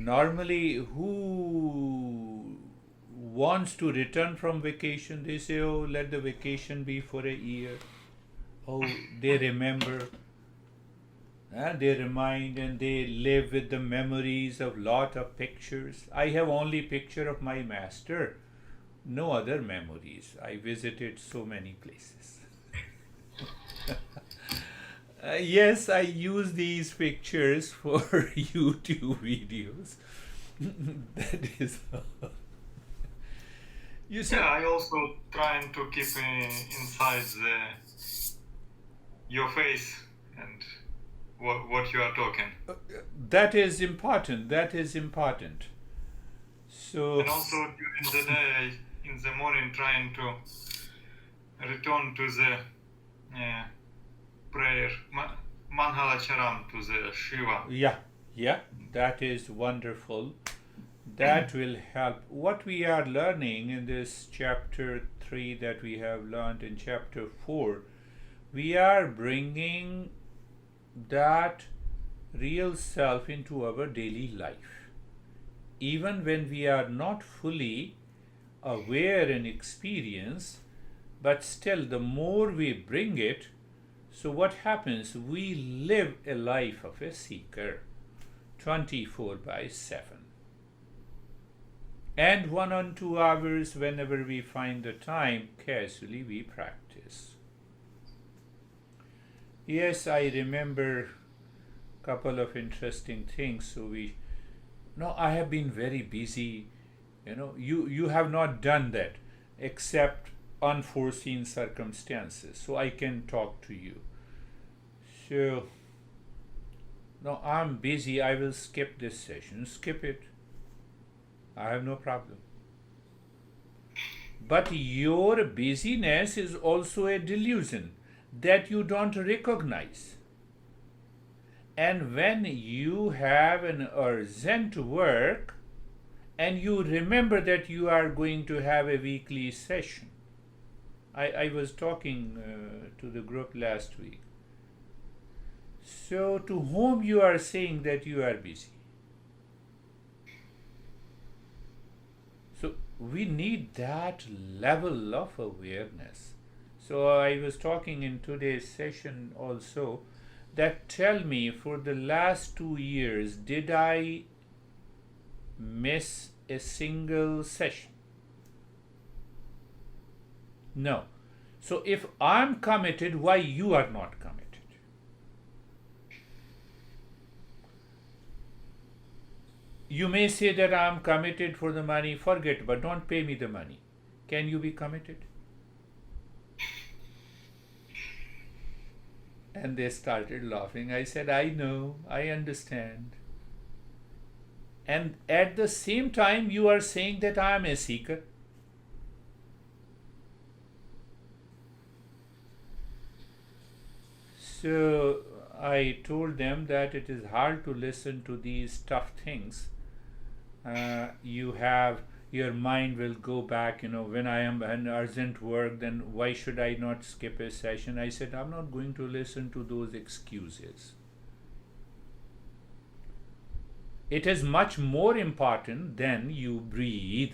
Normally, who wants to return from vacation, they say, oh, let the vacation be for a year. Oh, they remember, they remind, and they live with the memories of lot of pictures. I have only picture of my master, no other memories. I visited so many places. Yes, I use these pictures for YouTube videos. That is, you Yeah, see, I also trying to keep inside your face and what you are talking. that is important. That is important. So, And also during the day, in the morning, trying to return to the uh, prayer, Manhalacharam, to the Shiva. yeah, yeah, that is wonderful. That will help. What we are learning in this chapter 3 that we have learned in chapter 4, we are bringing that real self into our daily life. Even when we are not fully aware and experience, but still, the more we bring it, so what happens? We live a life of a seeker 24 by 7. And 1 or 2 hours, whenever we find the time, casually we practice. Yes, I remember a couple of interesting things. So no, I have been very busy. You have not done that except unforeseen circumstances. So I can talk to you. So, no, I'm busy. I will skip this session. Skip it. I have no problem. But your busyness is also a delusion that you don't recognize. And when you have an urgent work and you remember that you are going to have a weekly session, I was talking to the group last week. So, to whom you are saying that you are busy? So, we need that level of awareness. So, I was talking in today's session also that tell me for the last 2 years, did I miss a single session? No. So, if I'm committed, why you are not committed? You may say that I'm committed for the money, forget, but don't pay me the money. Can you be committed? And they started laughing. I said, I know, I understand. And at the same time, you are saying that I am a seeker. So I told them that it is hard to listen to these tough things. You have your mind will go back, when I am an urgent work, then why should I not skip a session? I said, I'm not going to listen to those excuses. It is much more important than you breathe.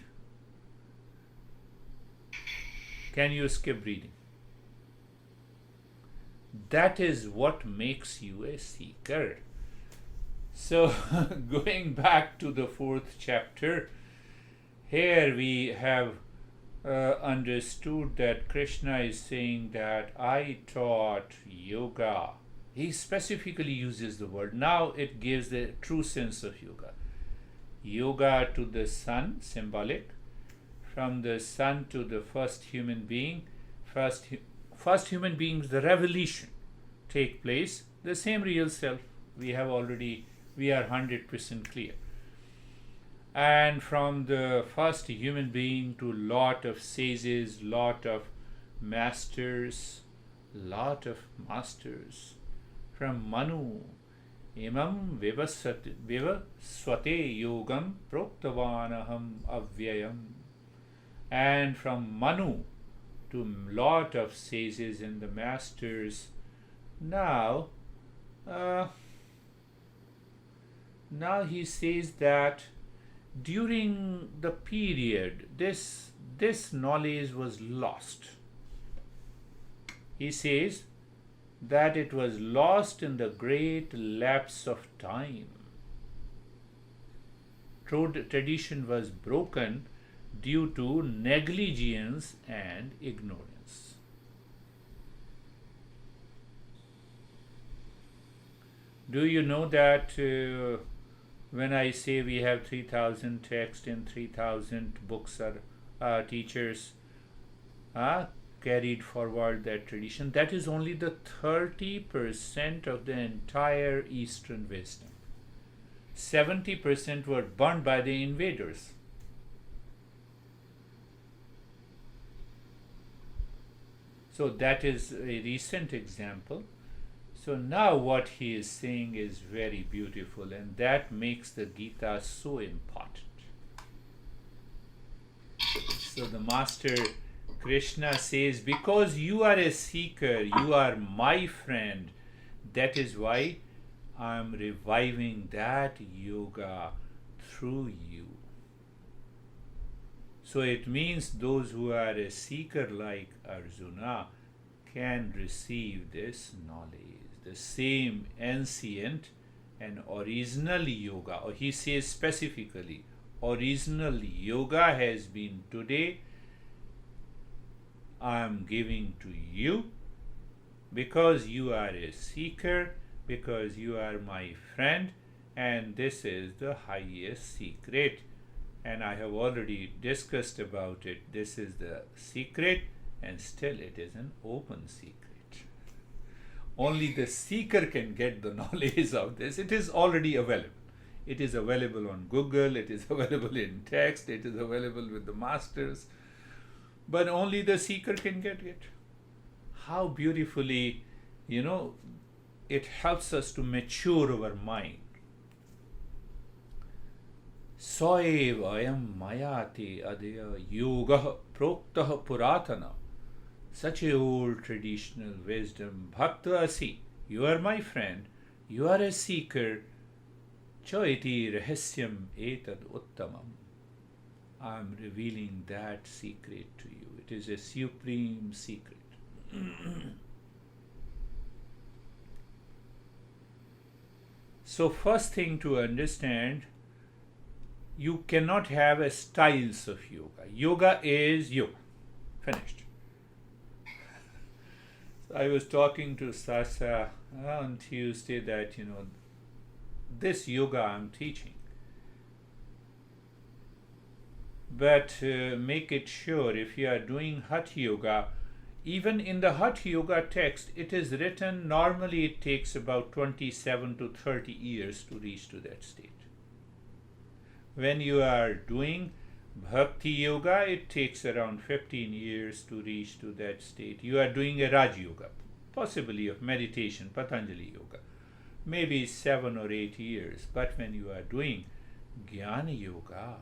Can you skip breathing? That is what makes you a seeker. So, going back to the 4th chapter, here we have understood that Krishna is saying that I taught yoga. He specifically uses the word. Now it gives the true sense of yoga. Yoga to the sun, symbolic. From the sun to the first human being. First human beings, the revelation take place. The same real self. We are 100% clear. And from the first human being to lot of sages, lot of masters, from Manu, imam vivaswate yogam proktavanaham avyayam. And from Manu to lot of sages and the masters. Now, Now he says that during the period this knowledge was lost. He says that it was lost in the great lapse of time. Tradition was broken due to negligence and ignorance. Do you know that when I say we have 3,000 texts and 3,000 books are teachers carried forward that tradition, that is only the 30% of the entire Eastern wisdom. 70% were burned by the invaders. So that is a recent example. So now what he is saying is very beautiful, and that makes the Gita so important. So the Master Krishna says, because you are a seeker, you are my friend, that is why I am reviving that yoga through you. So it means those who are a seeker like Arjuna can receive this knowledge, the same ancient and original yoga. Or he says specifically, original yoga has been today, I am giving to you because you are a seeker, because you are my friend, and this is the highest secret. And I have already discussed about it. This is the secret, and still it is an open secret. Only the seeker can get the knowledge of this. It is already available. It is available on Google, it is available in text, it is available with the masters, but only the seeker can get it. How beautifully, it helps us to mature our mind. Soev ayam mayate adya yoga proktah puratana. Such a old traditional wisdom. Bhakta asi, you are my friend, you are a seeker. Choiti rahasyam etad uttamam. I am revealing that secret to you. It is a supreme secret. So first thing to understand, you cannot have a styles of yoga. Yoga is yoga. Finished. I was talking to Sasa on Tuesday that, this yoga I'm teaching. But make it sure if you are doing Hatha Yoga, even in the Hatha Yoga text, it is written normally it takes about 27 to 30 years to reach to that state. When you are doing Bhakti Yoga, it takes around 15 years to reach to that state. You are doing a Raj Yoga, possibly of meditation, Patanjali Yoga, maybe 7 or 8 years. But when you are doing Jnana Yoga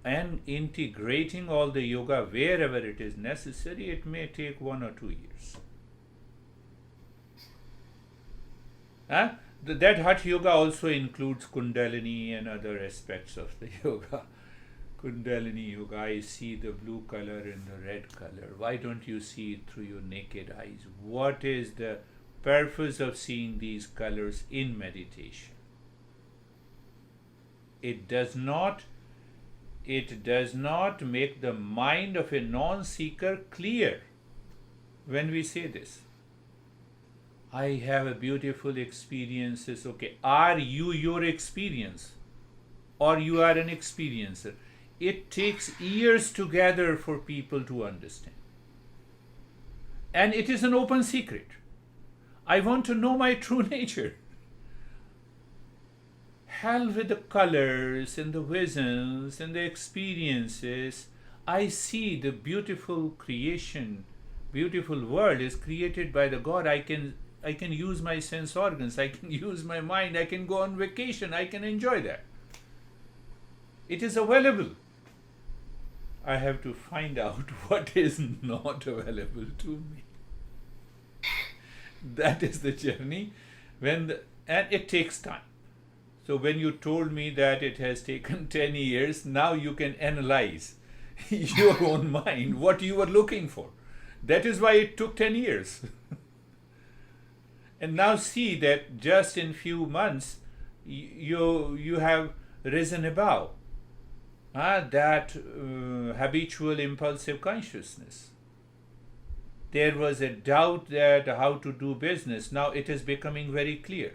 and integrating all the yoga wherever it is necessary, it may take 1 or 2 years. That Hatha Yoga also includes Kundalini and other aspects of the yoga. Kundalini Yoga, I see the blue color and the red color. Why don't you see it through your naked eyes? What is the purpose of seeing these colors in meditation? It does not make the mind of a non-seeker clear when we say this. I have a beautiful experiences. Okay, are you your experience or you are an experiencer? It takes years to gather for people to understand. And it is an open secret. I want to know my true nature. Hell with the colors and the visions and the experiences. I see the beautiful creation, beautiful world is created by the God. I can use my sense organs, I can use my mind, I can go on vacation, I can enjoy that. It is available. I have to find out what is not available to me. That is the journey, and it takes time. So when you told me that it has taken 10 years, now you can analyze your own mind, what you were looking for. That is why it took 10 years. And now see that just in few months, you have risen above that habitual impulsive consciousness. There was a doubt that how to do business. Now it is becoming very clear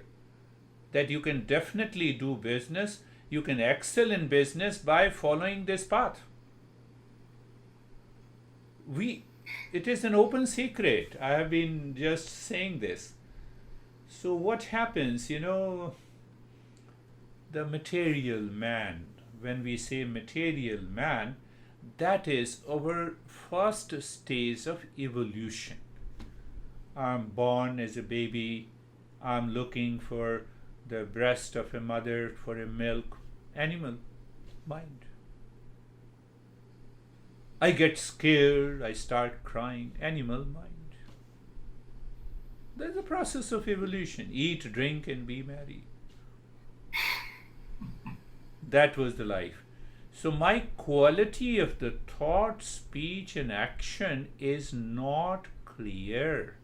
that you can definitely do business, you can excel in business by following this path. It is an open secret. I have been just saying this. So what happens, the material man, when we say material man, that is our first stage of evolution. I'm born as a baby, I'm looking for the breast of a mother for a milk, animal mind. I get scared, I start crying, animal mind. There's a process of evolution. Eat, drink, and be merry. That was the life. So my quality of the thought, speech, and action is not clear.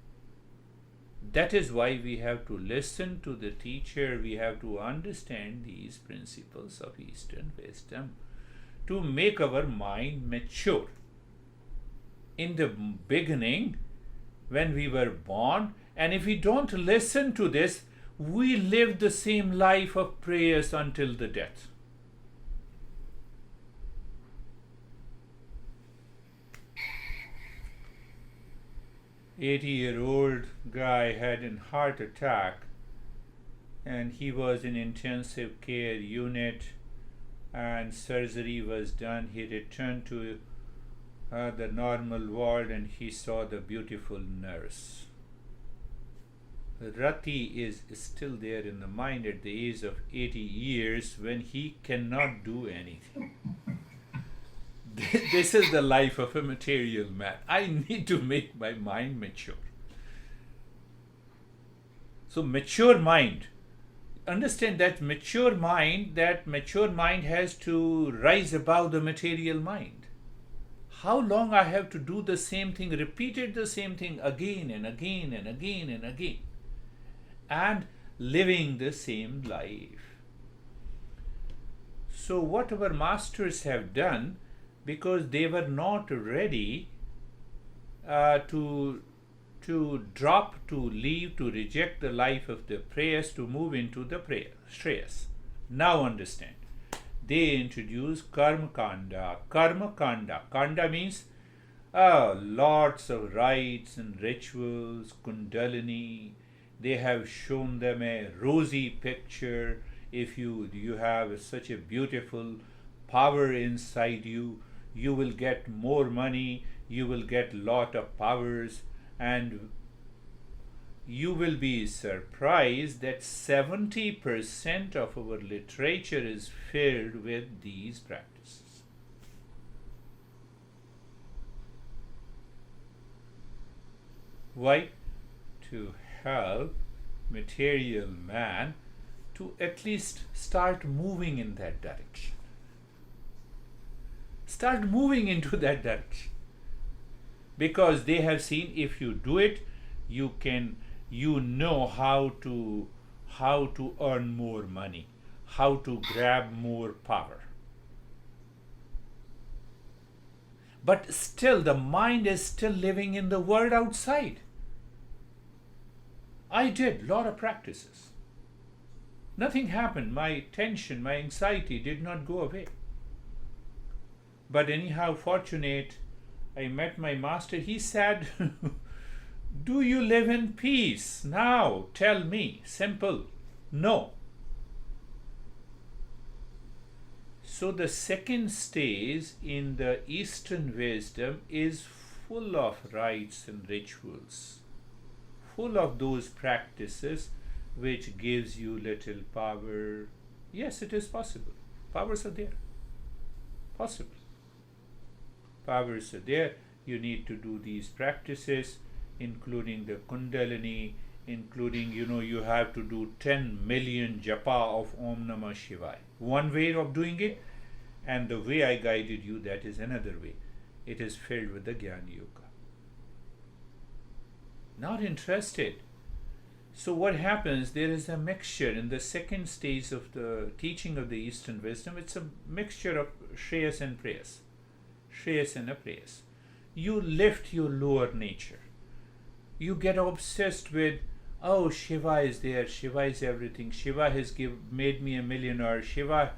That is why we have to listen to the teacher. We have to understand these principles of Eastern wisdom to make our mind mature. In the beginning, when we were born, and if we don't listen to this, we live the same life of prayers until the death. "80-year-old guy had a heart attack and he was in intensive care unit and surgery was done. He returned to the normal world and he saw the beautiful nurse. Rati is still there in the mind at the age of 80 years when he cannot do anything. This is the life of a material man. I need to make my mind mature. So mature mind, understand that mature mind has to rise above the material mind. How long I have to do the same thing, repeated the same thing again and again and again and again, and living the same life. So what our masters have done, because they were not ready to drop, to leave, to reject the life of the prayers, to move into the shreyas. Now understand. They introduce Karma-Kanda. Karma-Kanda. Kanda means lots of rites and rituals, kundalini. They have shown them a rosy picture. If you have such a beautiful power inside you, you will get more money, you will get lot of powers, and you will be surprised that 70% of our literature is filled with these practices. Why? To help material man to at least start moving in that direction. Start moving into that direction. Because they have seen if you do it, you know how to earn more money, how to grab more power. But still the mind is still living in the world outside. I did a lot of practices. Nothing happened. My tension, my anxiety did not go away. But anyhow, fortunate, I met my master. He said, do you live in peace? Now, tell me. Simple. No. So the second stage in the Eastern wisdom is full of rites and rituals, full of those practices which gives you little power. Yes, it is possible. Powers are there. Possible. Powers are there. You need to do these practices, including the kundalini, including, you have to do 10 million japa of Om Namah Shivaya. One way of doing it, and the way I guided you, that is another way. It is filled with the Jnana Yoga. Not interested. So what happens, there is a mixture in the second stage of the teaching of the Eastern wisdom. It's a mixture of Shreyas and Preyas. Shreyas and Preyas. You lift your lower nature. You get obsessed with, oh, Shiva is there, Shiva is everything, Shiva has made me a millionaire, Shiva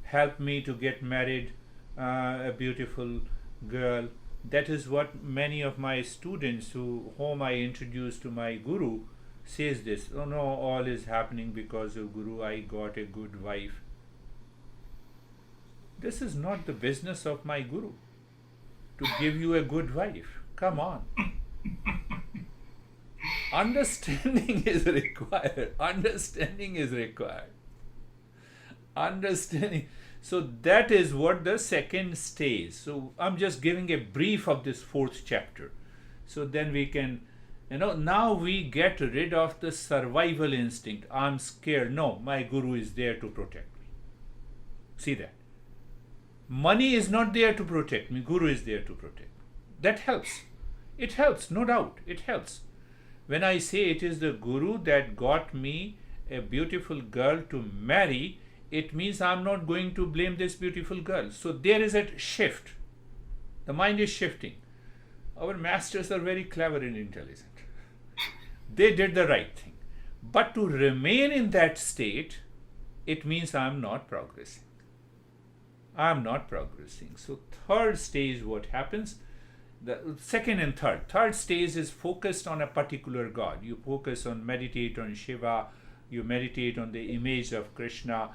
helped me to get married, a beautiful girl. That is what many of my students whom I introduced to my guru says this. Oh no, all is happening because of Guru, I got a good wife. This is not the business of my guru, to give you a good wife. Come on. Understanding is required. Understanding is required. Understanding. So that is what the second stage. So I'm just giving a brief of this fourth chapter. So then we can, now we get rid of the survival instinct. I'm scared. No, my guru is there to protect me. See that? Money is not there to protect me. Guru is there to protect me. That helps. It helps, no doubt. It helps. When I say it is the guru that got me a beautiful girl to marry, it means I'm not going to blame this beautiful girl. So there is a shift. The mind is shifting. Our masters are very clever and intelligent. They did the right thing. But to remain in that state, it means I'm not progressing. I'm not progressing. So third stage, what happens? The second and third stage is focused on a particular god. You focus on, meditate on Shiva, you meditate on the image of Krishna,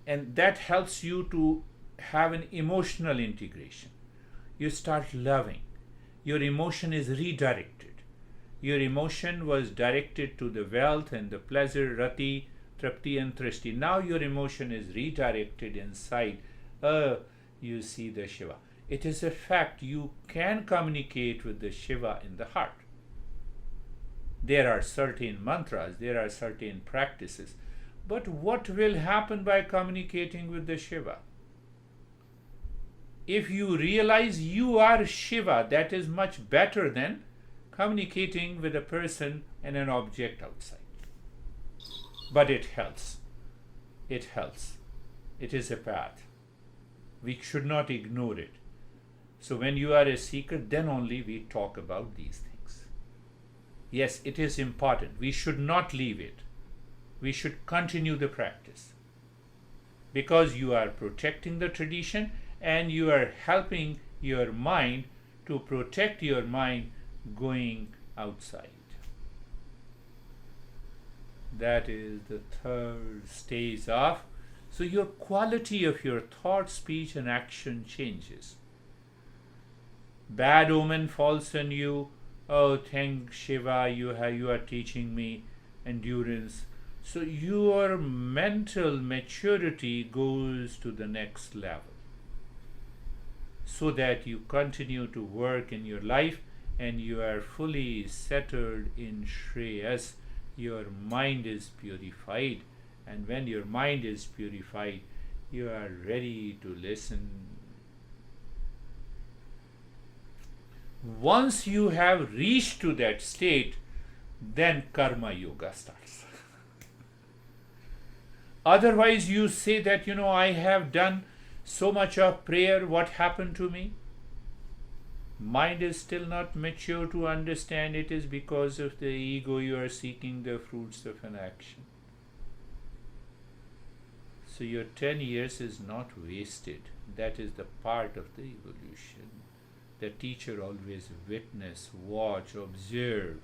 and that helps you to have an emotional integration. You start loving. Your emotion is redirected. Your emotion was directed to the wealth and the pleasure, rati, trapti and trishti. Now your emotion is redirected inside. You see the Shiva. It is a fact, you can communicate with the Shiva in the heart. There are certain mantras, there are certain practices. But what will happen by communicating with the Shiva? If you realize you are Shiva, that is much better than communicating with a person and an object outside. But it helps. It helps. It is a path. We should not ignore it. So when you are a seeker, then only we talk about these things. Yes, it is important. We should not leave it. We should continue the practice. Because you are protecting the tradition and you are helping your mind to protect your mind going outside. That is the third stage of. So your quality of your thought, speech and action changes. Bad omen falls on you. Oh, thank Shiva, you are teaching me endurance. So your mental maturity goes to the next level, so that you continue to work in your life and you are fully settled in Shreyas. Your mind is purified, and when your mind is purified, you are ready to listen. Once you have reached to that state, then Karma Yoga starts. Otherwise, you say that, I have done so much of prayer, what happened to me? Mind is still not mature to understand it is because of the ego you are seeking the fruits of an action. So your 10 years is not wasted. That is the part of the evolution. The teacher always witness, watch, observe,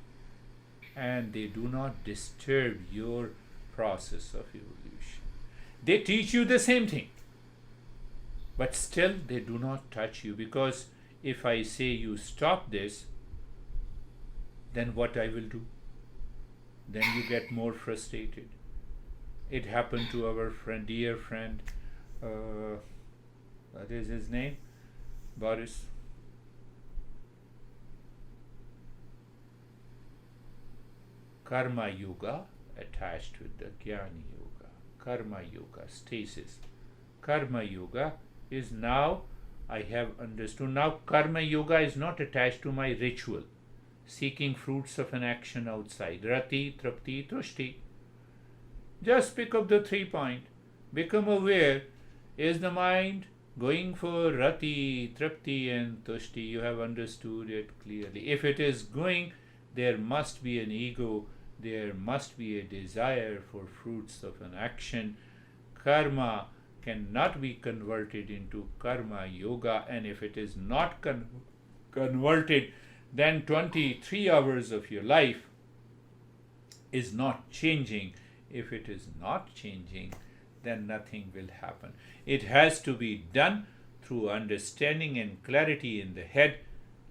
and they do not disturb your process of evolution. They teach you the same thing, but still they do not touch you, because if I say you stop this, then what I will do? Then you get more frustrated. It happened to our dear friend, what is his name? Boris. Karma Yoga attached with the Jnana Yoga. Karma Yoga, stasis. Karma Yoga is now, I have understood, now Karma Yoga is not attached to my ritual, seeking fruits of an action outside. Rati, Trapti, Tushti. Just pick up the 3 point. Become aware. Is the mind going for Rati, Trapti and Tushti? You have understood it clearly. If it is going, there must be an ego. There must be a desire for fruits of an action. Karma cannot be converted into Karma Yoga, and if it is not converted, then 23 hours of your life is not changing. If it is not changing, then nothing will happen. It has to be done through understanding and clarity in the head.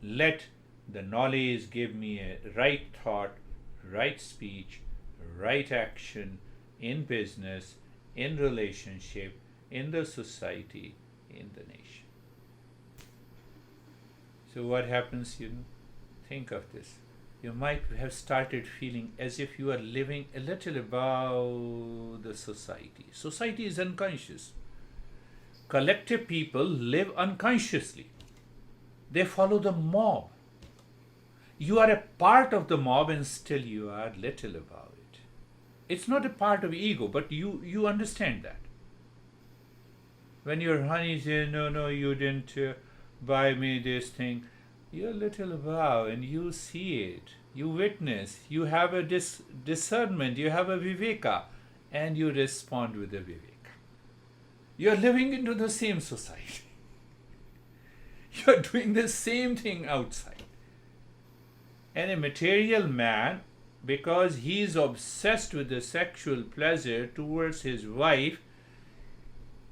Let the knowledge give me a right thought, right speech, right action in business, in relationship, in the society, in the nation. So what happens, think of this. You might have started feeling as if you are living a little above the society. Society is unconscious. Collective people live unconsciously. They follow the mob. You are a part of the mob and still you are little above it. It's not a part of ego, but you understand that. When your honey says, no, you didn't buy me this thing, you're little above and you see it, you witness, you have a discernment, you have a viveka, and you respond with a viveka. You're living into the same society. You're doing the same thing outside. And a material man, because he is obsessed with the sexual pleasure towards his wife,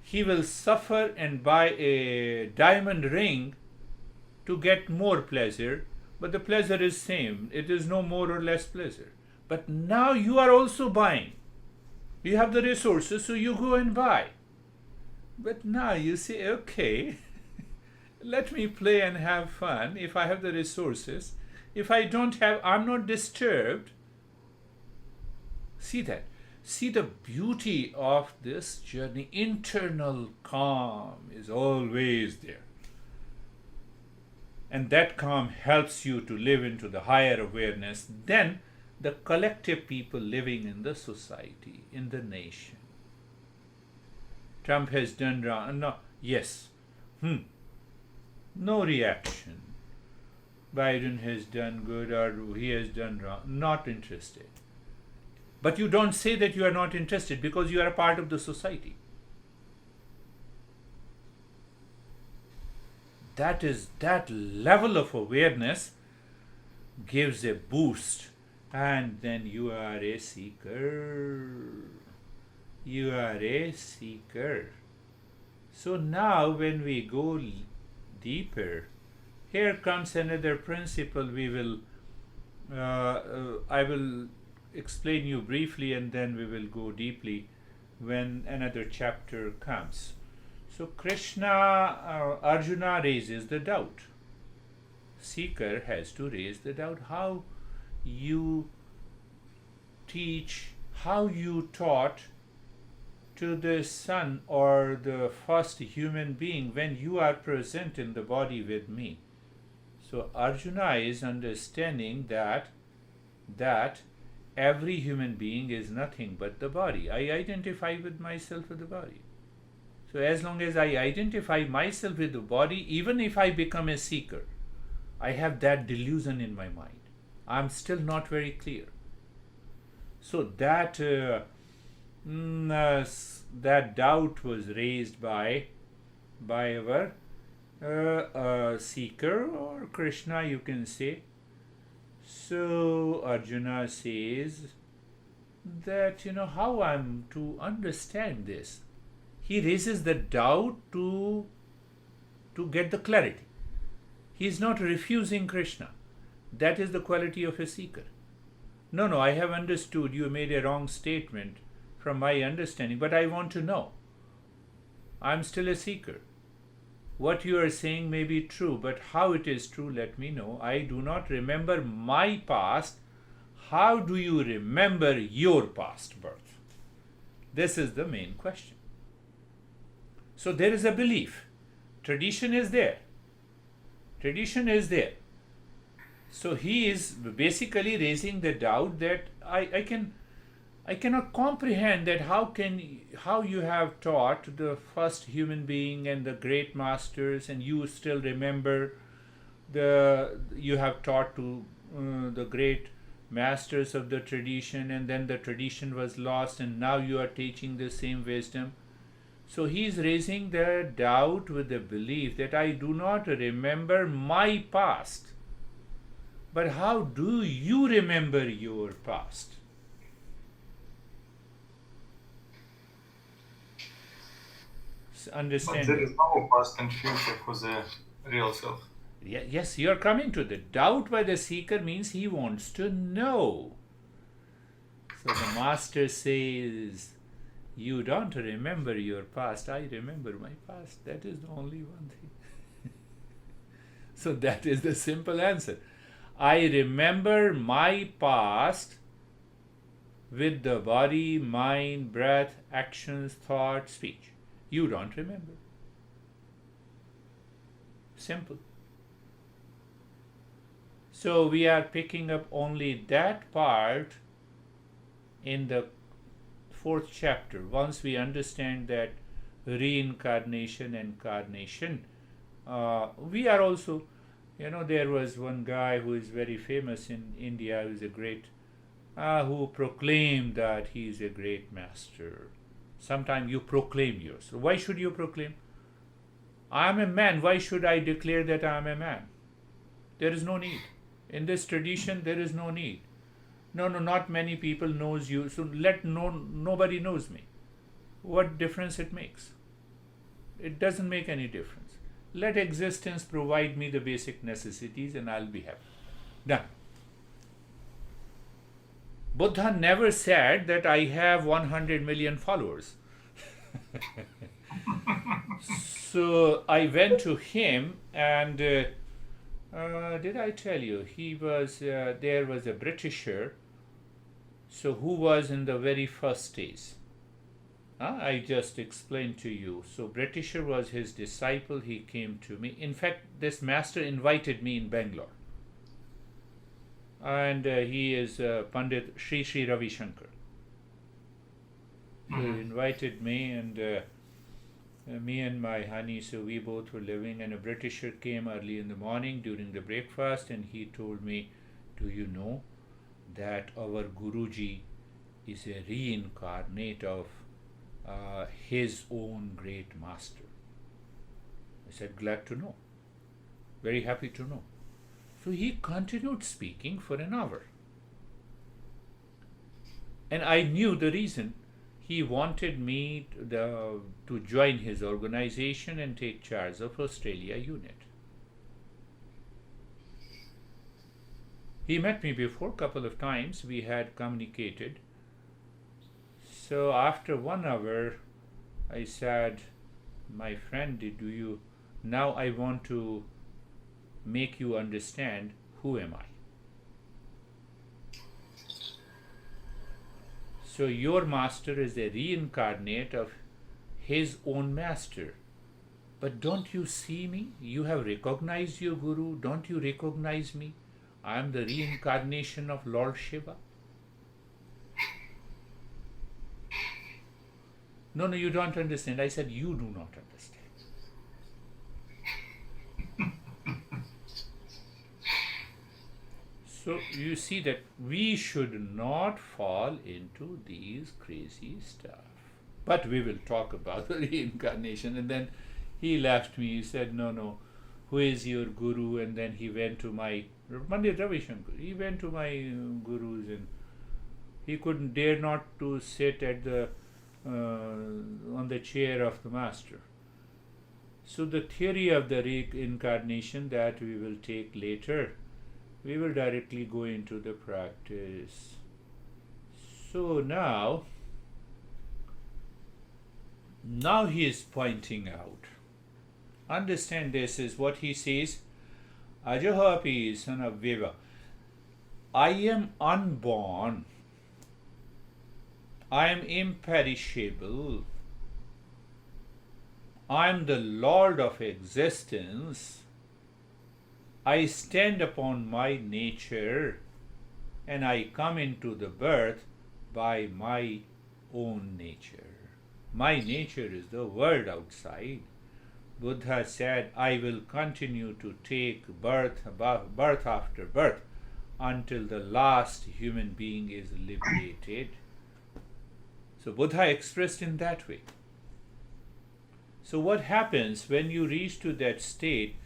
he will suffer and buy a diamond ring to get more pleasure, but the pleasure is same. It is no more or less pleasure. But now you are also buying. You have the resources, so you go and buy. But now you say, okay, let me play and have fun if I have the resources. If I don't have, I'm not disturbed. See that. See the beauty of this journey. Internal calm is always there. And that calm helps you to live into the higher awareness than the collective people living in the society, in the nation. Trump has done wrong. No, yes. No reaction. Biden has done good or he has done wrong. Not interested. But you don't say that you are not interested because you are a part of the society. That level of awareness gives a boost, and then you are a seeker. You are a seeker. So now when we go deeper, here comes another principle. I will explain you briefly and then we will go deeply when another chapter comes. So Arjuna raises the doubt. Seeker has to raise the doubt. How you teach, how you taught to the son or the first human being when you are present in the body with me. So Arjuna is understanding that every human being is nothing but the body. I identify with myself with the body. So as long as I identify myself with the body, even if I become a seeker, I have that delusion in my mind. I'm still not very clear. So that doubt was raised by our seeker or Krishna, you can say. So Arjuna says that, how I'm to understand this. He raises the doubt to get the clarity. He is not refusing Krishna. That is the quality of a seeker. No, I have understood. You made a wrong statement from my understanding, but I want to know. I'm still a seeker. What you are saying may be true, but how it is true, let me know. I do not remember my past, how do you remember your past birth? This is the main question. So there is a belief. Tradition is there. Tradition is there. So he is basically raising the doubt that I cannot comprehend that how you have taught the first human being and the great masters, and you still remember you have taught to the great masters of the tradition, and then the tradition was lost, and now you are teaching the same wisdom. So he is raising the doubt with the belief that I do not remember my past. But how do you remember your past? Understand? But there is no past and future for the real self. Yes, you are coming to the doubt by the seeker means he wants to know. So the master says, you don't remember your past. I remember my past. That is the only one thing. So that is the simple answer. I remember my past with the body, mind, breath, actions, thought, speech. You don't remember. Simple. So we are picking up only that part in the 4th chapter. Once we understand that reincarnation and carnation, we are also, there was one guy who is very famous in India, who is a great, who proclaimed that he is a great master. Sometimes you proclaim yours. So why should you proclaim? I am a man. Why should I declare that I am a man? There is no need. In this tradition, there is no need. No, not many people knows you, so nobody knows me. What difference it makes? It doesn't make any difference. Let existence provide me the basic necessities and I'll be happy. Done. Buddha never said that I have 100 million followers. So I went to him and did I tell you, there was a Britisher, so who was in the very first stage. I just explained to you. So Britisher was his disciple, he came to me. In fact, this master invited me in Bangalore. And he is Pandit Sri Ravi Shankar. So he invited me, and me and my honey, so we both were living, and a Britisher came early in the morning during the breakfast, and he told me, do you know that our Guruji is a reincarnate of his own great master? I said, glad to know. Very happy to know. So he continued speaking for an hour. And I knew the reason. He wanted me to join his organization and take charge of Australia unit. He met me before a couple of times. We had communicated. So after 1 hour, I said, my friend, now I want to make you understand who am I. So your master is a reincarnate of his own master. But don't you see me? You have recognized your Guru. Don't you recognize me? I am the reincarnation of Lord Shiva. No, you don't understand. I said, you do not understand. So you see that we should not fall into these crazy stuff. But we will talk about the reincarnation. And then he left me. He said, no, who is your guru? And then he went to my Pandit Ravi Shankar. He went to my gurus, and he couldn't dare not to sit at the on the chair of the master. So the theory of the reincarnation that we will take later, we will directly go into the practice. So now he is pointing out. Understand, this is what he says. Ajahapi, son of Veva. I am unborn, I am imperishable, I am the Lord of existence, I stand upon my nature, and I come into the birth by my own nature. My nature is the world outside. Buddha said, I will continue to take birth after birth until the last human being is liberated. So Buddha expressed in that way. So what happens when you reach to that state?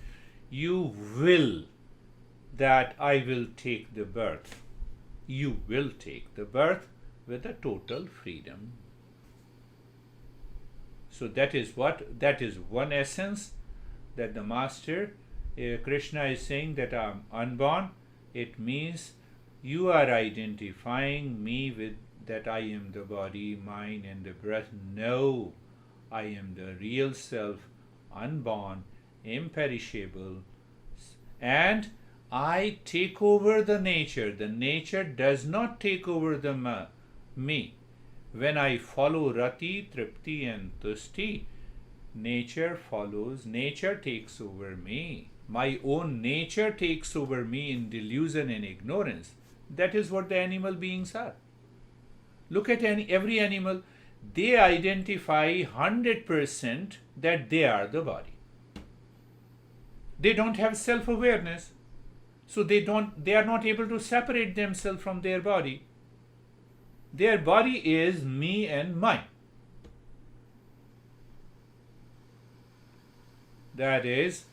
You will that I will take the birth. You will take the birth with a total freedom. So that is one essence that the Master Krishna is saying, that I am unborn. It means you are identifying me with that I am the body, mind and the breath. No, I am the real self, unborn, imperishable, and I take over the nature. The nature does not take over me. When I follow Rati, Tripti and Tusti, nature follows, nature takes over me. My own nature takes over me in delusion and ignorance. That is what the animal beings are. Look at every animal. They identify 100% that they are the body. They don't have self-awareness. So they are not able to separate themselves from their body. Their body is me and mine. That is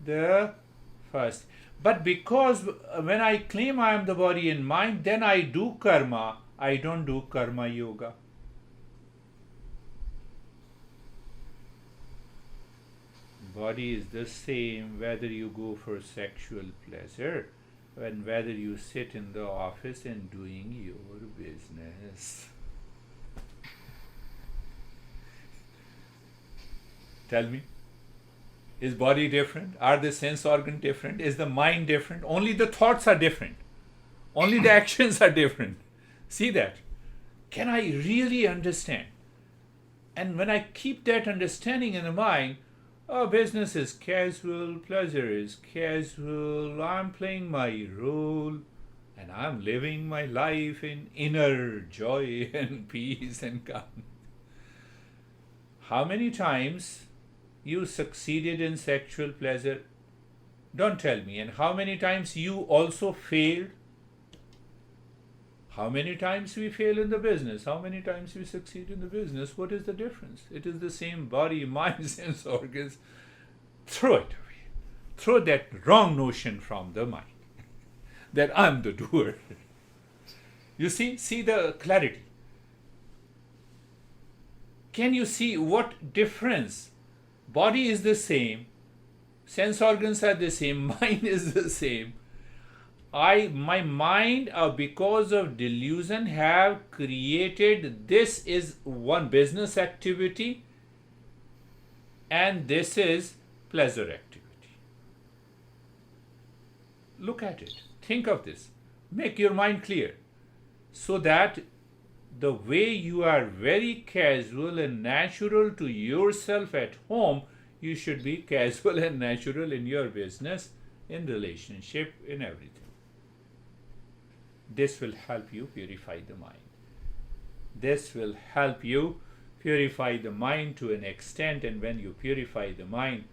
the first. But because when I claim I am the body and mind, then I do karma. I don't do karma yoga. Body is the same whether you go for sexual pleasure and whether you sit in the office and doing your business. Tell me, is body different? Are the sense organ different? Is the mind different? Only the thoughts are different. Only the actions are different. See that? Can I really understand? And when I keep that understanding in the mind, oh, business is casual, pleasure is casual, I'm playing my role, and I'm living my life in inner joy and peace and calm. How many times you succeeded in sexual pleasure? Don't tell me. And how many times you also failed? How many times we fail in the business? How many times we succeed in the business? What is the difference? It is the same body, mind, sense organs. Throw it away. Throw that wrong notion from the mind that I'm the doer. You see the clarity. Can you see what difference? Body is the same, sense organs are the same, mind is the same. My mind, because of delusion, have created this is one business activity and this is pleasure activity. Look at it. Think of this. Make your mind clear so that the way you are very casual and natural to yourself at home, you should be casual and natural in your business, in relationship, in everything. This will help you purify the mind. This will help you purify the mind to an extent, and when you purify the mind,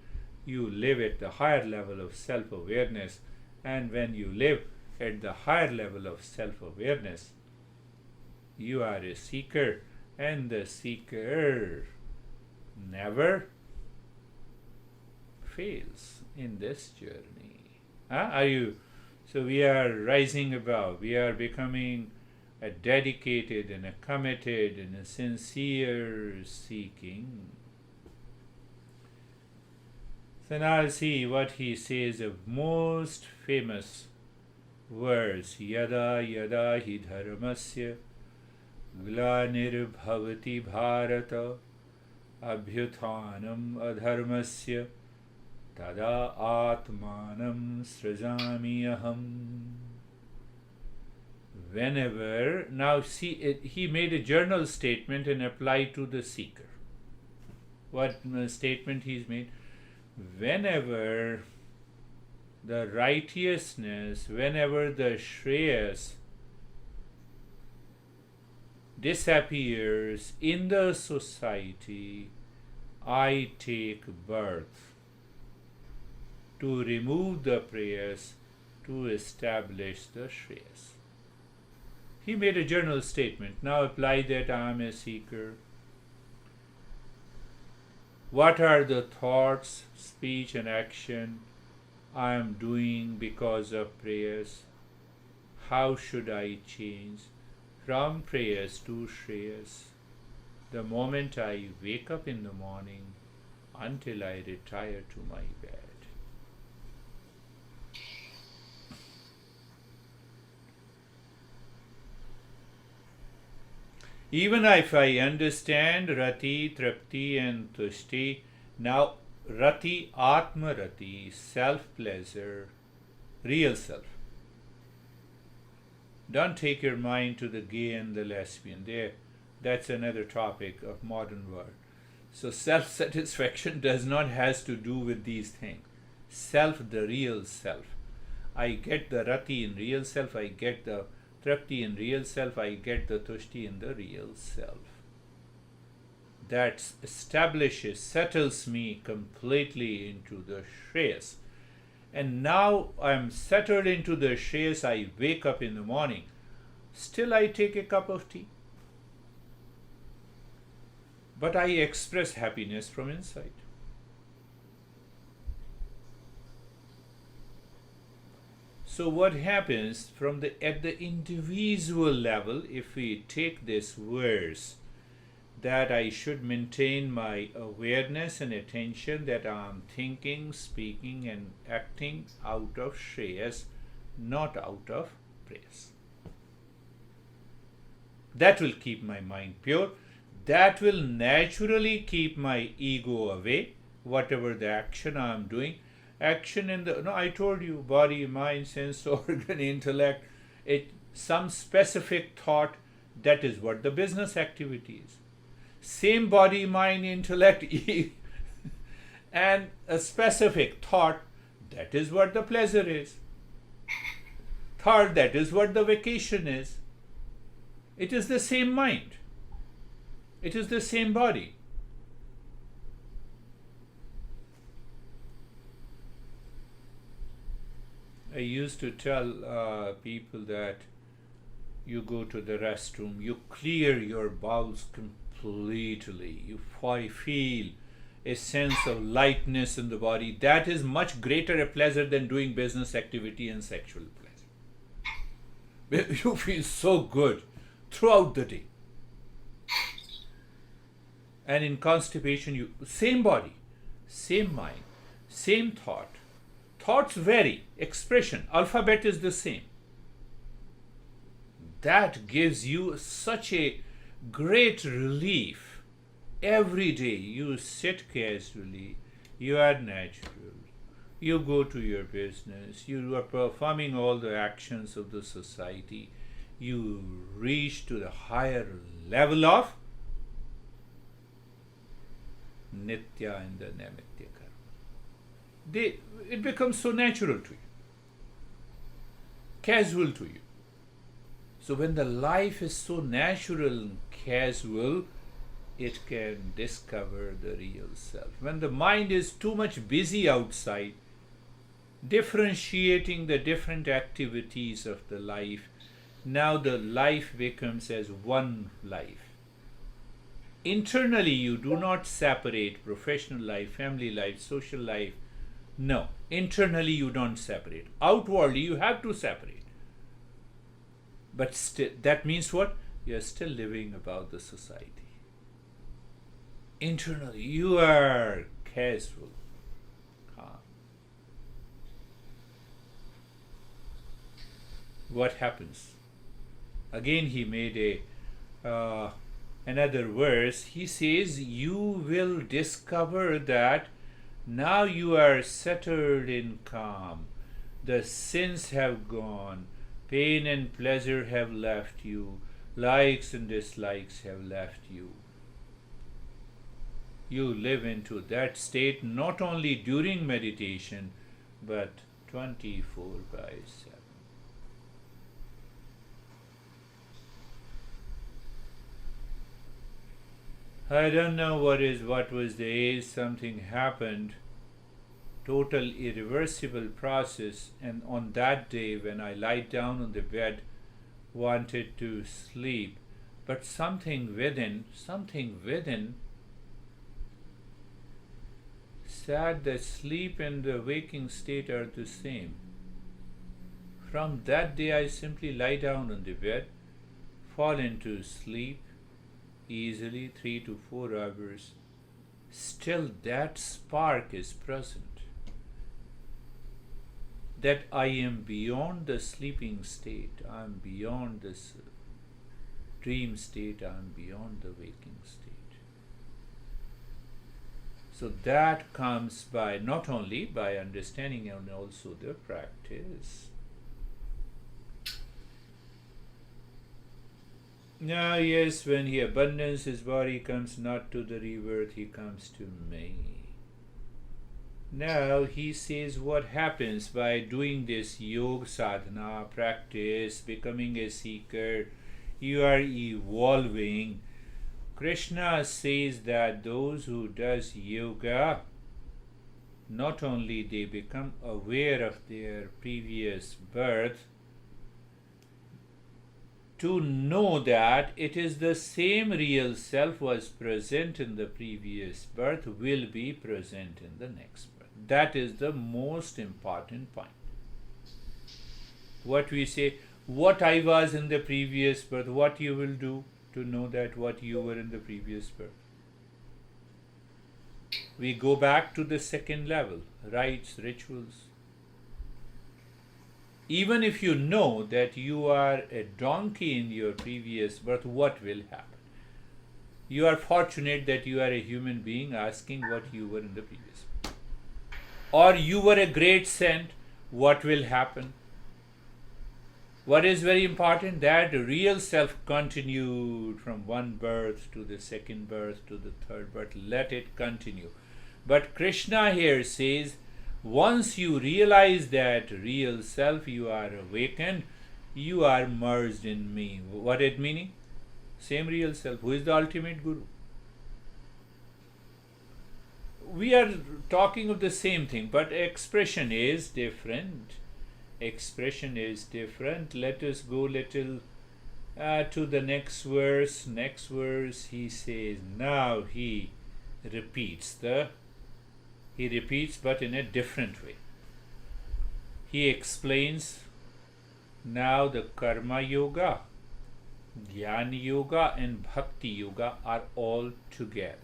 you live at the higher level of self-awareness, and when you live at the higher level of self-awareness, you are a seeker, and the seeker never fails in this journey. Are you? So we are rising above. We are becoming a dedicated and a committed and a sincere seeking. So now see what he says of most famous words. Yada yada hi dharmasya glanirbhavati bharata abhyuthanam adharmasya tada atmanam srajami aham. Whenever, now see, he made a journal statement and applied to the seeker. What statement he's made? Whenever the righteousness, whenever the Shreyas disappears in the society, I take birth to remove the prayers, to establish the Shreyas. He made a journal statement. Now apply that. I am a seeker. What are the thoughts, speech and action I am doing because of prayers? How should I change from prayers to Shreyas the moment I wake up in the morning until I retire to my bed? Even if I understand Rati, Trapti and Tushti, now Rati, Atma Rati, self-pleasure, real self. Don't take your mind to the gay and the lesbian. That's another topic of modern world. So self-satisfaction does not has to do with these things. Self, the real self. I get the Rati in real self, I get the Trapti in real self, I get the Tushti in the real self. That establishes, settles me completely into the Shreyas. And now I am settled into the Shreyas, I wake up in the morning. Still I take a cup of tea. But I express happiness from inside. So what happens at the individual level, if we take this verse, that I should maintain my awareness and attention that I am thinking, speaking and acting out of Shreyas, not out of prayers. That will keep my mind pure. That will naturally keep my ego away, whatever the action I am doing. Action in I told you, body, mind, sense, organ, intellect, some specific thought, that is what the business activity is. Same body, mind, intellect, and a specific thought, that is what the pleasure is. Third, that is what the vacation is. It is the same mind. It is the same body. I used to tell people that you go to the restroom, you clear your bowels completely, you feel a sense of lightness in the body. That is much greater a pleasure than doing business activity and sexual pleasure. You feel so good throughout the day. And in constipation, same body, same mind, same thought. Thoughts vary, expression, alphabet is the same. That gives you such a great relief. Every day you sit casually, you are natural, you go to your business, you are performing all the actions of the society, you reach to the higher level of Nitya and the Naimitya karma. It becomes so natural to you, casual to you. So when the life is so natural and casual, it can discover the real self. When the mind is too much busy outside, differentiating the different activities of the life, now the life becomes as one life. Internally, you do not separate professional life, family life, social life. No, internally you don't separate. Outwardly, you have to separate. But still, that means what? You are still living about the society. Internally, you are casual, calm. What happens? Again, he made another verse. He says, you will discover that now you are settled in calm. The sins have gone. Pain and pleasure have left you. Likes and dislikes have left you. You live into that state not only during meditation, but 24/7. I don't know what was the age, something happened, total irreversible process, and on that day when I lied down on the bed, wanted to sleep, but something within said that sleep and the waking state are the same. From that day I simply lie down on the bed, fall into sleep easily 3 to 4 hours. Still that spark is present. That I am beyond the sleeping state, I am beyond this dream state, I am beyond the waking state. So that comes by not only by understanding and also the practice. Now, yes, when he abandons his body, comes not to the rebirth, he comes to me. Now he says what happens by doing this yoga sadhana practice, becoming a seeker, you are evolving. Krishna says that those who does yoga, not only they become aware of their previous birth, to know that it is the same real self was present in the previous birth will be present in the next birth. That is the most important point. What we say, what I was in the previous birth, what you will do to know that what you were in the previous birth. We go back to the second level, rites, rituals. Even if you know that you are a donkey in your previous birth, what will happen? You are fortunate that you are a human being asking what you were in the previous birth. Or you were a great saint, what will happen? What is very important, that real self continued from one birth to the second birth to the third birth. Let it continue. But Krishna here says, once you realize that real self, you are awakened, you are merged in me. What it meaning? Same real self. Who is the ultimate guru? We are talking of the same thing, but expression is different. Expression is different. Let us go little to the next verse. Next verse he says, now he repeats but in a different way. He explains now the Karma Yoga, Jnana Yoga and Bhakti Yoga are all together.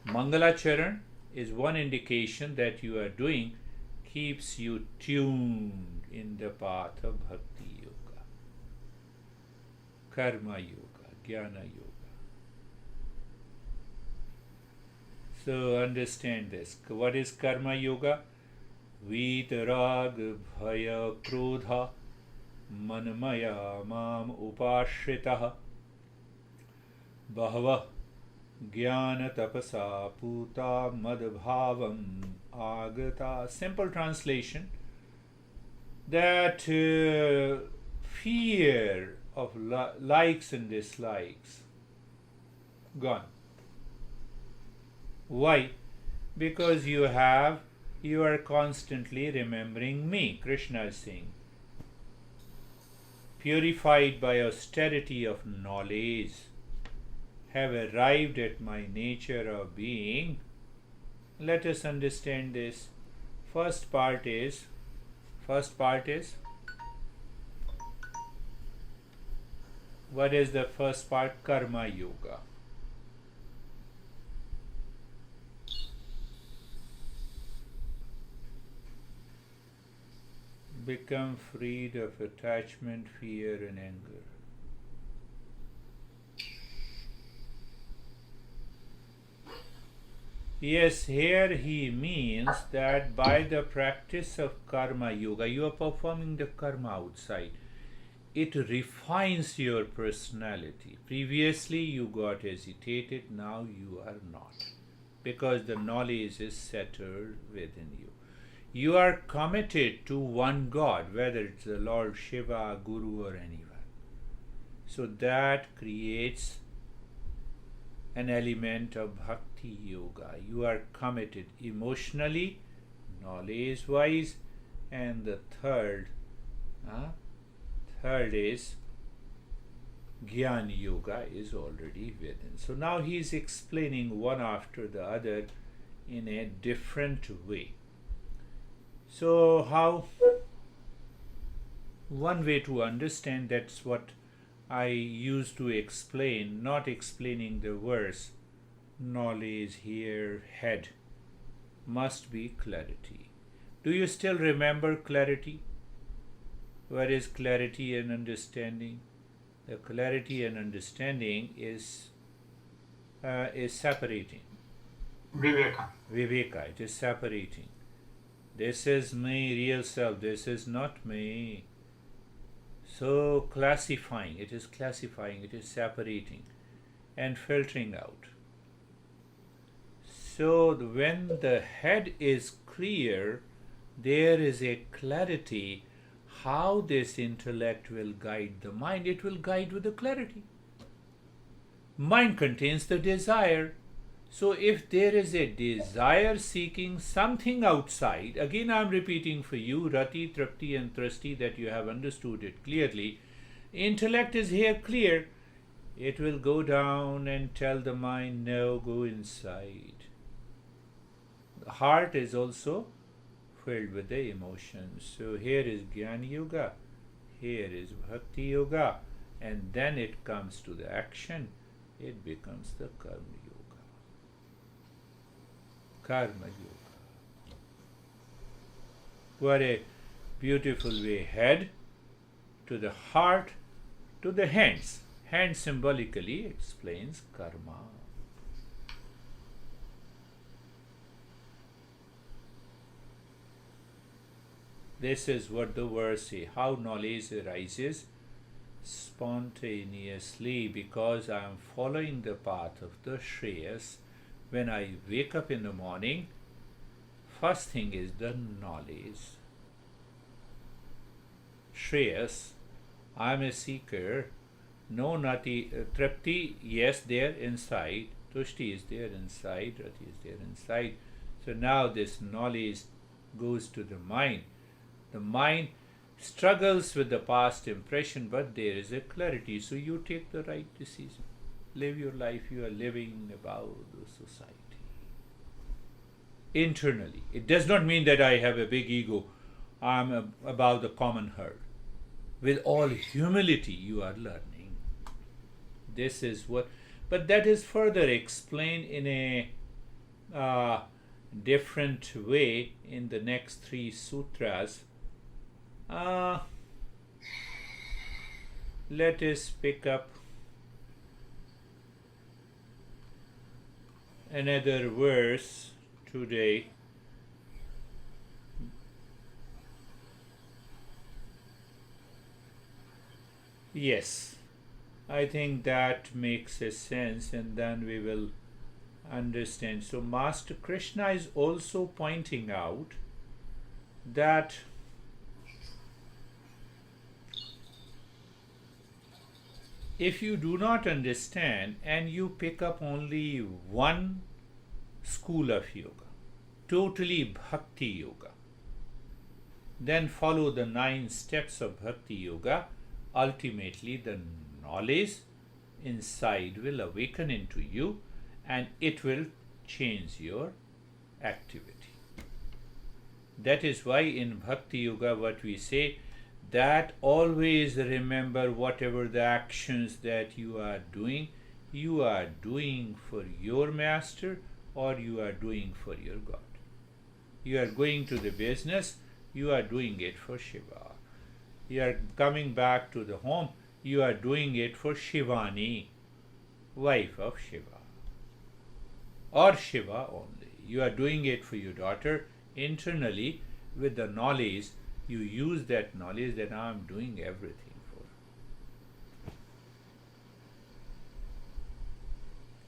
Mangalacharan is one indication that you are doing, keeps you tuned in the path of Bhakti Yoga, Karma Yoga, Jnana Yoga. So understand this. What is Karma Yoga? Vitarag bhaya krodha manmaya mam upashritaha bahava jnana tapasa puta madbhavam agata. Simple translation, that fear of likes and dislikes gone. Why? Because you are constantly remembering me. Krishna is saying, purified by austerity of knowledge, have arrived at my nature of being. Let us understand this. First part is what is the first part? Karma Yoga. Become freed of attachment, fear and anger. Yes, here he means that by the practice of karma yoga, you are performing the karma outside. It refines your personality. Previously, you got agitated, now you are not, because the knowledge is settled within you. You are committed to one God, whether it's the Lord Shiva, Guru, or anyone. So that creates an element of bhakti yoga. You are committed emotionally, knowledge wise, and the third is Jnana yoga is already within. So now he is explaining one after the other in a different way. So how one way to understand, that's what I used to explain, not explaining the verse, knowledge here, head, must be clarity. Do you still remember clarity? Where is clarity and understanding? The clarity and understanding is separating. Viveka. Viveka, it is separating. This is me, real self, this is not me. So classifying, it is separating and filtering out. So when the head is clear, there is a clarity how this intellect will guide the mind. It will guide with the clarity. Mind contains the desire. So if there is a desire seeking something outside, again I am repeating for you, Rati, Trapti and Trasti, that you have understood it clearly. Intellect is here clear. It will go down and tell the mind, no, go inside. The heart is also filled with the emotions. So here is Jnana Yoga, here is Bhakti Yoga, and then it comes to the action. It becomes the Karma Yoga. Karma Yoga. What a beautiful way. Head to the heart to the hands. Hand symbolically explains karma. This is what the verse says. How knowledge arises spontaneously, because I am following the path of the Shreyas. When I wake up in the morning, first thing is the knowledge. Shreyas, I am a seeker. No Nati, Trapti, yes, there inside. Tushti is there inside. Rati is there inside. So now this knowledge goes to the mind. The mind struggles with the past impression, but there is a clarity. So you take the right decision. Live your life. You are living about the society. Internally. It does not mean that I have a big ego. I am above the common herd. With all humility, you are learning. This is what, but that is further explained in a different way in the next three sutras. Let us pick up another verse today. Yes, I think that makes a sense, and then we will understand. So Master Krishna is also pointing out that if you do not understand and you pick up only one school of yoga, totally bhakti yoga, then follow the 9 steps of bhakti yoga, ultimately the knowledge inside will awaken into you and it will change your activity. That is why in bhakti yoga what we say, that always remember whatever the actions that you are doing for your master or you are doing for your God. You are going to the business, you are doing it for Shiva. You are coming back to the home, you are doing it for Shivani, wife of Shiva, or Shiva only. You are doing it for your daughter internally with the knowledge. You use that knowledge that I'm doing everything for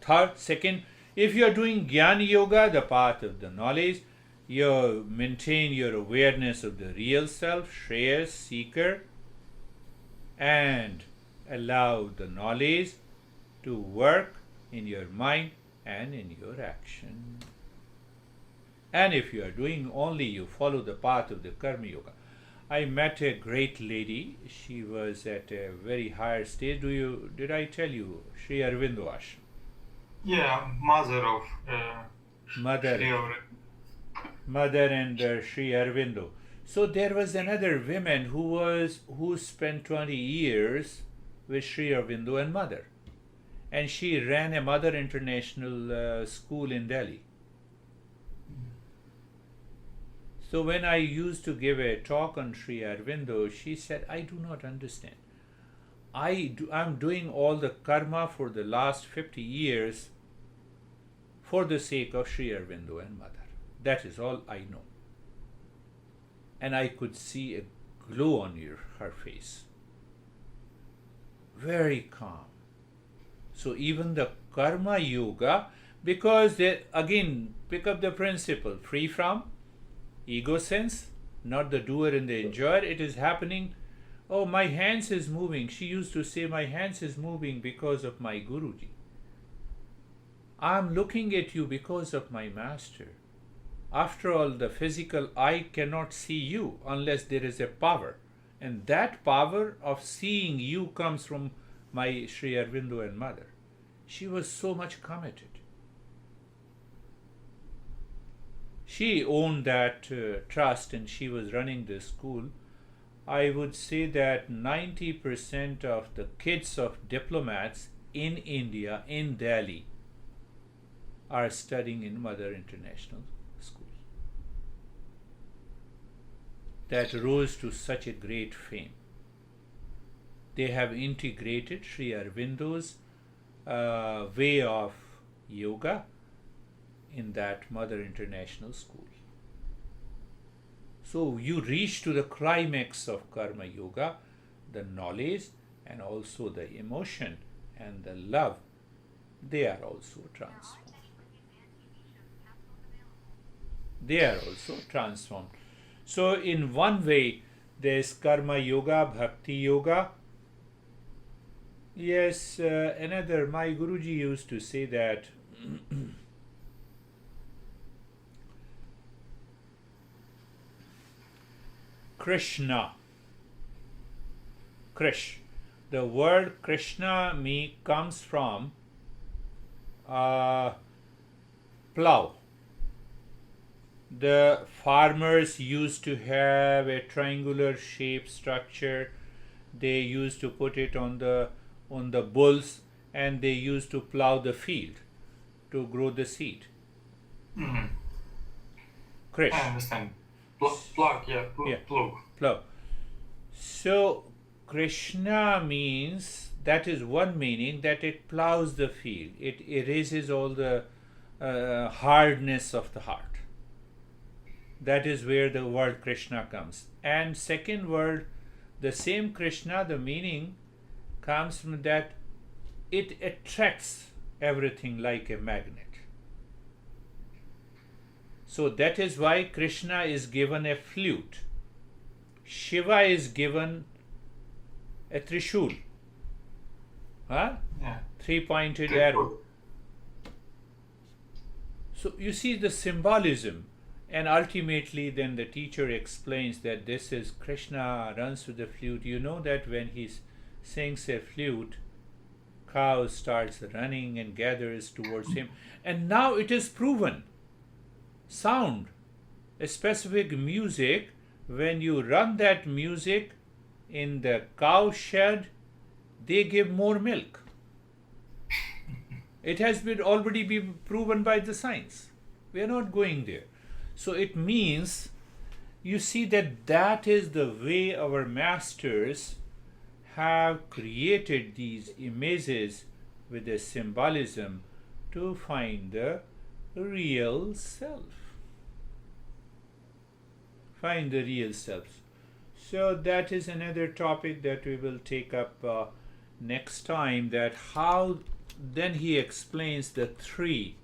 her. Third, second, if you are doing Jnana Yoga, the path of the knowledge, you maintain your awareness of the real self, Shreyas, seeker, and allow the knowledge to work in your mind and in your action. And if you are doing only, you follow the path of the Karma Yoga. I met a great lady. She was at a very higher stage. Did I tell you Sri Aurobindo Ashram? Yeah, mother of Mother, Sri Aurobindo. mother and Sri Aurobindo. So there was another woman who spent 20 years with Sri Aurobindo and mother, and she ran a Mother International school in Delhi. So when I used to give a talk on Sri Aurobindo, she said, I do not understand. I'm doing all the karma for the last 50 years for the sake of Sri Aurobindo and mother. That is all I know. And I could see a glow on her face. Very calm. So even the Karma Yoga, because they again pick up the principle, free from ego sense, not the doer and the enjoyer. It is happening. Oh, my hands is moving. She used to say, my hands is moving because of my Guruji. I'm looking at you because of my master. After all, the physical eye cannot see you unless there is a power. And that power of seeing you comes from my Sri Aurobindo and mother. She was so much committed. She owned that trust and she was running the school. I would say that 90% of the kids of diplomats in India, in Delhi, are studying in Mother International School. That rose to such a great fame. They have integrated Sri Aurobindo's way of yoga in that Mother International School. So you reach to the climax of Karma Yoga, the knowledge and also the emotion and the love, they are also transformed. They are also transformed. So in one way, there is Karma Yoga, Bhakti Yoga. Yes, another, my Guruji used to say that Krishna, the word Krishna comes from plow. The farmers used to have a triangular shaped structure. They used to put it on the bulls, and they used to plow the field to grow the seed. Mm-hmm. Krish. I understand. Plug, yeah, plug. Plow. So Krishna means, that is one meaning, that it plows the field. It erases all the hardness of the heart. That is where the word Krishna comes. And second word, the same Krishna, the meaning comes from that it attracts everything like a magnet. So that is why Krishna is given a flute. Shiva is given a trishul. Huh? Yeah. Three-pointed arrow. So you see the symbolism. And ultimately then the teacher explains that this is Krishna runs with the flute. You know that when he sings a flute, cow starts running and gathers towards him. And now it is proven. Sound, a specific music, when you run that music in the cow shed, they give more milk. It has already been proven by the science. We are not going there. So it means, you see that is the way our masters have created these images with a symbolism to find the real self. Find the real self. So that is another topic that we will take up next time, that how then he explains the three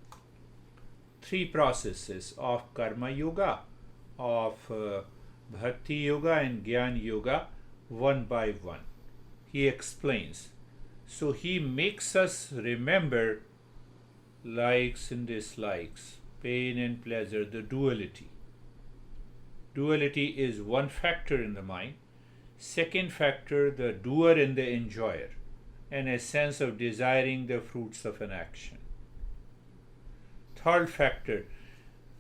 processes of karma yoga, of bhakti yoga and gyan yoga, one by one. He explains. So he makes us remember likes and dislikes, pain and pleasure, the duality. Duality is one factor in the mind. Second factor, the doer and the enjoyer, and a sense of desiring the fruits of an action. Third factor,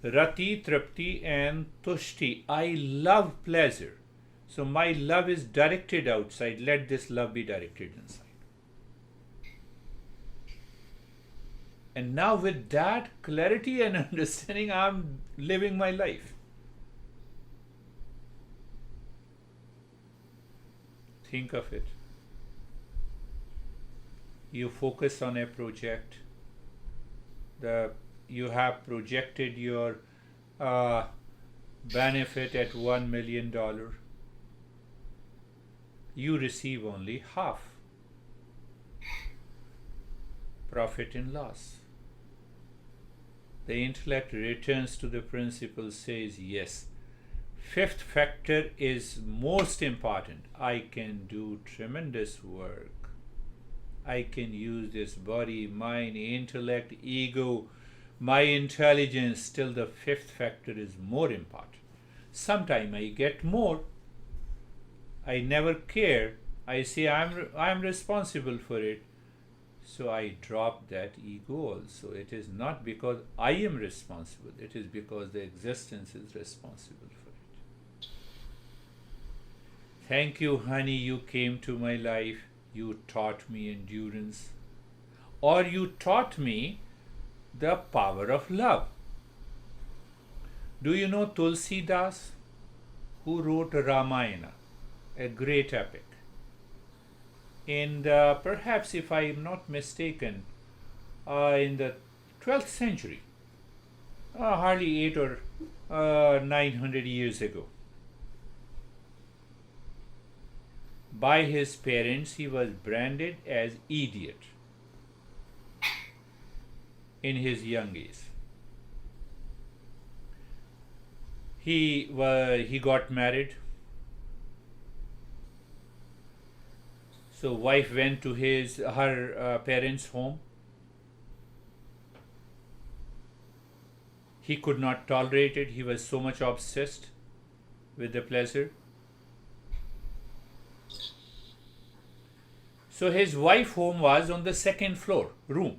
rati, trapti, and tushti. I love pleasure. So my love is directed outside. Let this love be directed inside. And now with that clarity and understanding, I'm living my life. Think of it. You focus on a project. You have projected your benefit at $1 million. You receive only half. Profit and loss. The intellect returns to the principle, says yes. Fifth factor is most important. I can do tremendous work. I can use this body, mind, intellect, ego, my intelligence. Still the fifth factor is more important. Sometime I get more. I never care. I say I'm responsible for it. So I drop that ego also. It is not because I am responsible. It is because the existence is responsible for it. Thank you, honey, you came to my life. You taught me endurance. Or you taught me the power of love. Do you know Tulsi Das, who wrote Ramayana, a great epic? And perhaps, if I am not mistaken, in the 12th century, hardly 800 or 900 years ago. By his parents, he was branded as idiot in his young age. He got married. So wife went to her parents' home. He could not tolerate it. He was so much obsessed with the pleasure. So his wife's home was on the second floor room.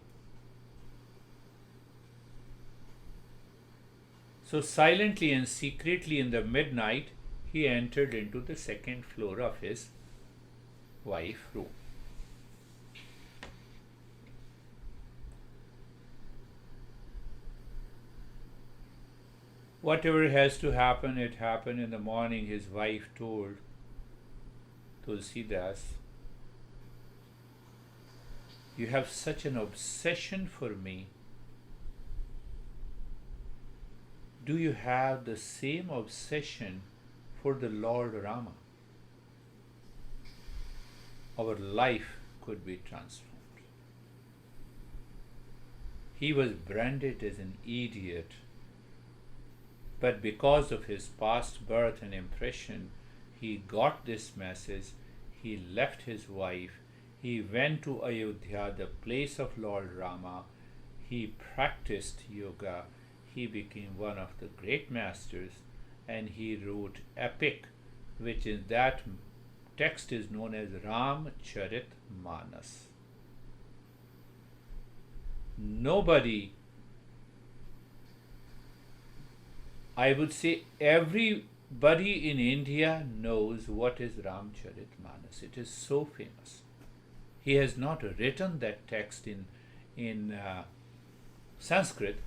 So silently and secretly in the midnight, he entered into the second floor of his wife's room. Whatever has to happen, it happened. In the morning, his wife told Tulsidas, "You have such an obsession for me. Do you have the same obsession for the Lord Rama? Our life could be transformed." He was branded as an idiot, but because of his past birth and impression, he got this message. He left his wife. He went to Ayodhya, the place of Lord Rama. He practiced yoga. He became one of the great masters, and he wrote epic, which in that text is known as Ramcharit-manas. Nobody, I would say everybody in India knows what is Ramcharit-manas. It is so famous. He has not written that text in Sanskrit,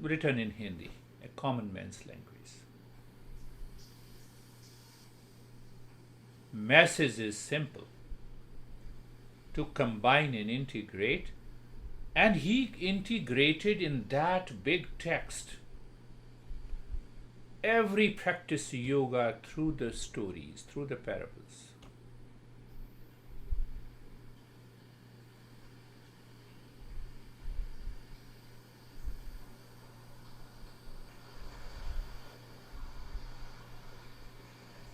written in Hindi, a common man's language. Message is simple: to combine and integrate And he integrated in that big text every practice yoga through the stories, through the parables.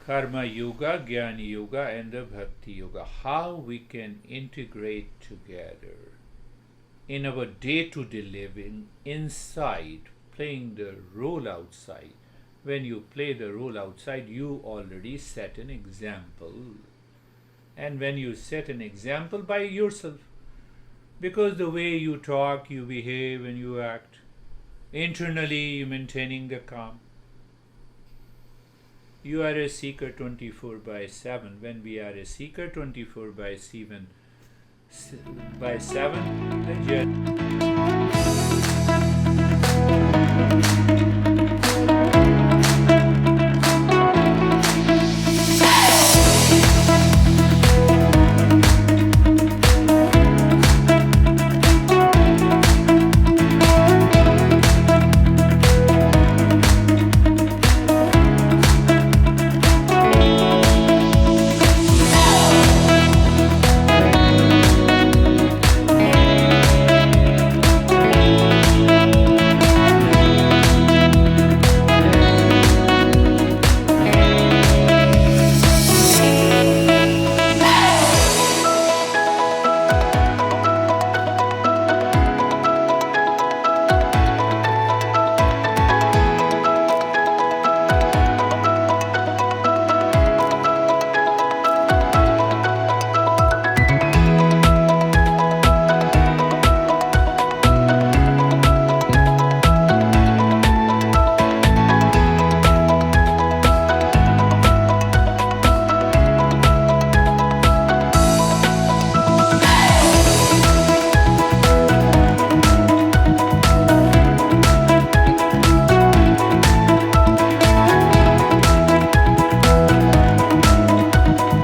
Karma Yoga, Jnana Yoga, and the Bhakti Yoga. How we can integrate together in our day-to-day living, inside, playing the role outside. When you play the role outside, you already set an example. And when you set an example by yourself, because the way you talk, you behave, and you act, internally you maintaining the calm. You are a seeker 24 by 7. When we are a seeker 24 by 7, the